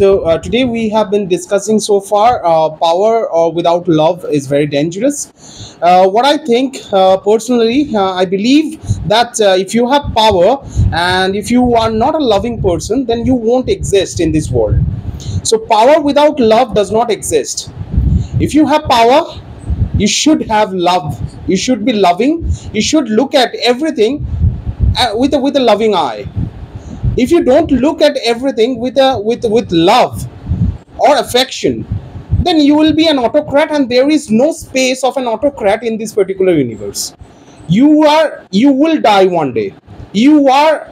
Today we have been discussing so far power or without love is very dangerous. What I think personally, I believe that if you have power and if you are not a loving person, then you won't exist in this world. So power without love does not exist. If you have power, you should have love. You should be loving. You should look at everything with a loving eye. If you don't look at everything with love or affection, then you will be an autocrat, and there is no space of an autocrat in this particular universe. You will die one day. You are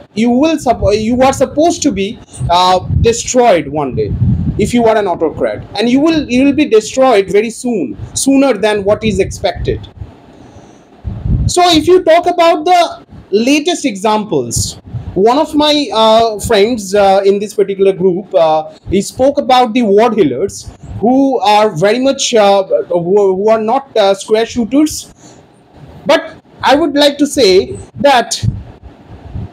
supposed to be destroyed one day if you are an autocrat, and you will be destroyed very soon, sooner than what is expected. So if you talk about the latest examples, one of my friends in this particular group, he spoke about the ward healers who are very much who are not square shooters. But I would like to say that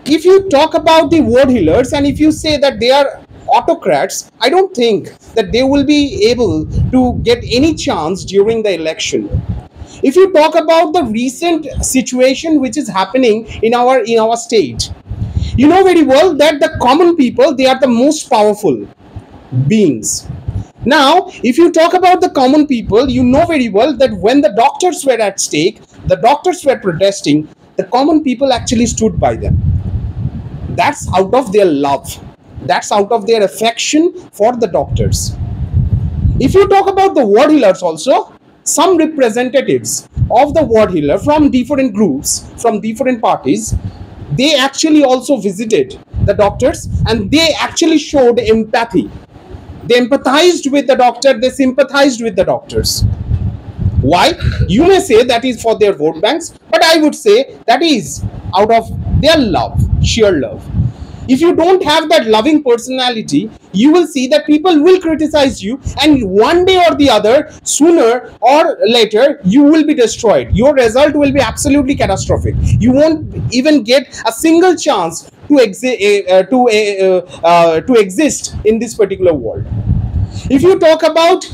if you talk about the ward healers and if you say that they are autocrats, I don't think that they will be able to get any chance during the election. If you talk about the recent situation which is happening in our state, you know very well that the common people, they are the most powerful beings. Now if you talk about the common people, you know very well that when the doctors were at stake, the doctors were protesting, the common people actually stood by them. That's out of their love, that's out of their affection for the doctors. If you talk about the ward healers also, some representatives of the ward healer from different groups, from different parties, they actually also visited the doctors and they actually showed empathy. They empathized with the doctor, they sympathized with the doctors. Why? You may say that is for their vote banks, but I would say that is out of their love, sheer love. If you don't have that loving personality, you will see that people will criticize you, and one day or the other, sooner or later, you will be destroyed. Your result will be absolutely catastrophic. You won't even get a single chance to exist in this particular world. If you talk about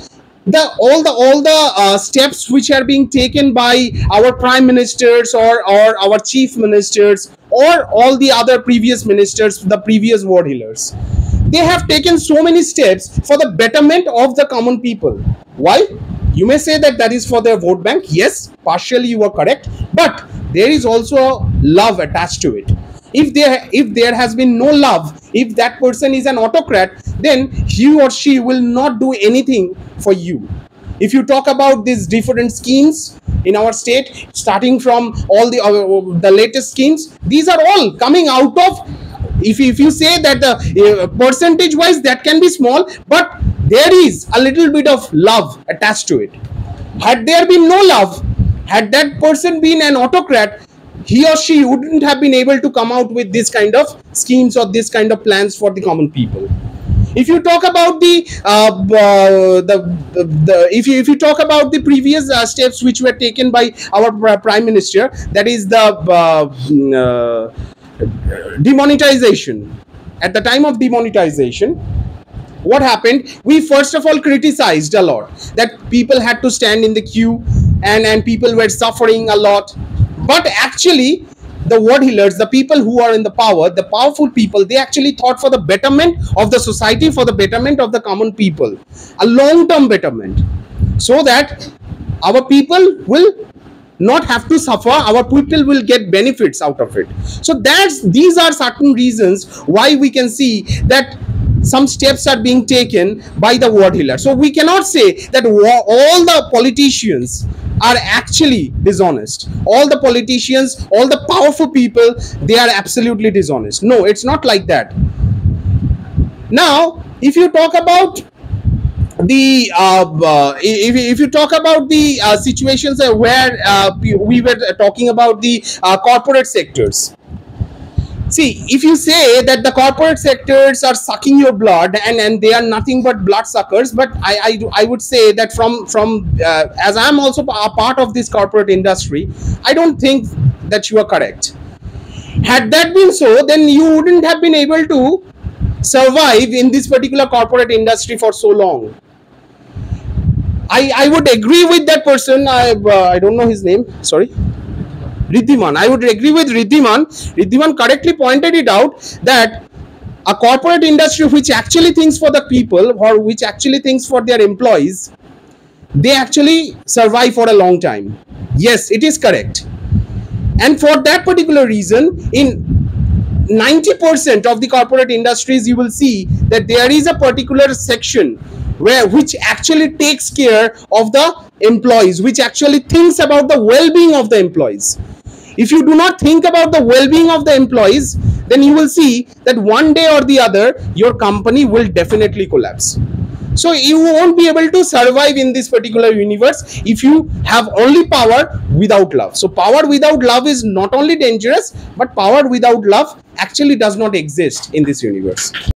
all the steps which are being taken by our prime ministers or our chief ministers or all the other previous ministers, the previous ward healers, they have taken so many steps for the betterment of the common people. Why? You may say that is for their vote bank. Yes, partially you are correct, but there is also love attached to it. If there has been no love, if that person is an autocrat, then he or she will not do anything for you. If you talk about these different schemes in our state, starting from all the latest schemes, these are all coming out of, if you say that the percentage wise that can be small, but there is a little bit of love attached to it. Had there been no love, had that person been an autocrat, he or she wouldn't have been able to come out with this kind of schemes or this kind of plans for the common people. If you talk about if you talk about the previous steps which were taken by our prime minister, that is the demonetization. At the time of demonetization, what happened? We first of all criticized a lot that people had to stand in the queue and people were suffering a lot. But actually, the ward healers, the people who are in the power, the powerful people, they actually thought for the betterment of the society, for the betterment of the common people, a long-term betterment, so that our people will not have to suffer, our people will get benefits out of it. So these are certain reasons why we can see that some steps are being taken by the ward healer. So we cannot say that all the politicians are actually dishonest. All the politicians, all the powerful people, they are absolutely dishonest. No, it's not like that. Now, if you talk about the if you talk about the situations where we were talking about the corporate sectors. See, if you say that the corporate sectors are sucking your blood and they are nothing but blood suckers, but I would say that from as I'm also a part of this corporate industry, I don't think that you are correct. Had that been so, then you wouldn't have been able to survive in this particular corporate industry for so long? I would agree with that person. I don't know his name. Sorry. Riddhiman. I would agree with Riddhiman. Riddhiman correctly pointed it out that a corporate industry which actually thinks for the people or which actually thinks for their employees, they actually survive for a long time. Yes, it is correct. And for that particular reason, in 90% of the corporate industries, you will see that there is a particular section which actually takes care of the employees, which actually thinks about the well-being of the employees. If you do not think about the well-being of the employees, then you will see that one day or the other your company will definitely collapse. So you won't be able to survive in this particular universe if you have only power without love. So power without love is not only dangerous, but power without love actually does not exist in this universe.